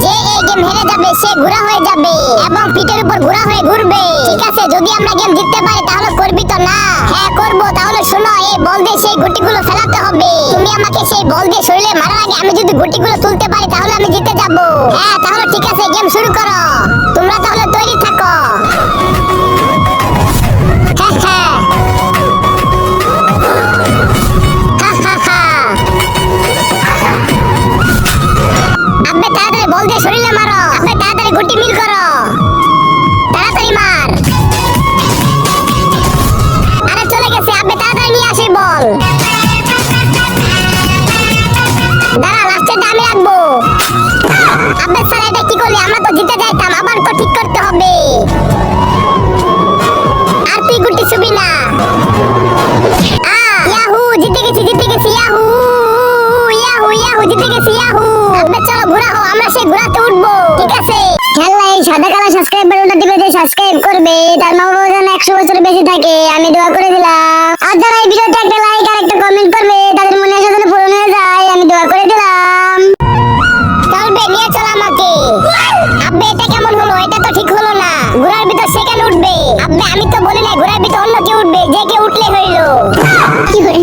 যে এই গেম হেরে যাবে সে ঘোড়া হয়ে যাবে এবং পিঠের উপর ঘোড়া হয়ে ঘুরবে। ঠিক আছে, যদি আমরা গেম জিততে পারি তাহলে করবি তো না? হ্যাঁ করব। তাহলে শোনো, এই বল দিয়ে সেই গুটিগুলো ফেলাতে হবে। তুমি আমাকে সেই বল দিয়ে শরীরে মারার আগে আমি যদি গুটিগুলো তুলতে পারি তাহলে আমি জিতে যাব। হ্যাঁ তাহলে ঠিক আছে, গেম শুরু করো। তোমরা তাহলে তৈরি থাকো। হ্যাঁ হ্যাঁ আব্বে তাড়াতাড়ি বল দিয়ে শরীরে মারো। আব্বে তাড়াতাড়ি গুটি মিল করো, তাড়াতাড়ি মার। আরে চলে গেছে। আব্বে তাড়াতাড়ি নিয়ে আসি বল। দাঁড়া, লাস্টেরটা আমি রাখবো। আব্বে স্যার এটা কি করলি? আমরা তো জিতে যাইতাম, আবার তো ঠিক করতে হবে। আর তুই গুটি ছুবি না। ইয়াহু, জিতে গেছি জিতে গেছি। ইয়াহু ইয়াহু ইয়াহু, জিতে গেছি। ইয়াহু। আব্বে চলো ঘোড়া হও, আমরা সেই ঘোড়াতে উঠবো। ঠিক আছে, খেলা এই সাদা কালো সাবস্ক্রাইব বাটনটা টিপে দিয়ে সাবস্ক্রাইব করবে। তার মা-বাবা যেন 100 বছরের বেশি থাকে, আমি দোয়া করে দিলাম। আর যারা এই ভিডিওতে একটা লাইক আর একটা কমেন্ট করবে তাদের মনে আশা যেন পূরণ হয়ে যায়, আমি দোয়া করে দিলাম। চলবে, নিয়ে চল আমাকে। আব্বে এটা কেমন হলো? এটা তো ঠিক হলো না। ঘোড়ার ভিতর সে কেন উঠবে? আব্বে আমি তো বলি না ঘোড়ার ভিতর অন্য কেউ উঠবে, যে কেউ উঠলে হইলো। কি করে?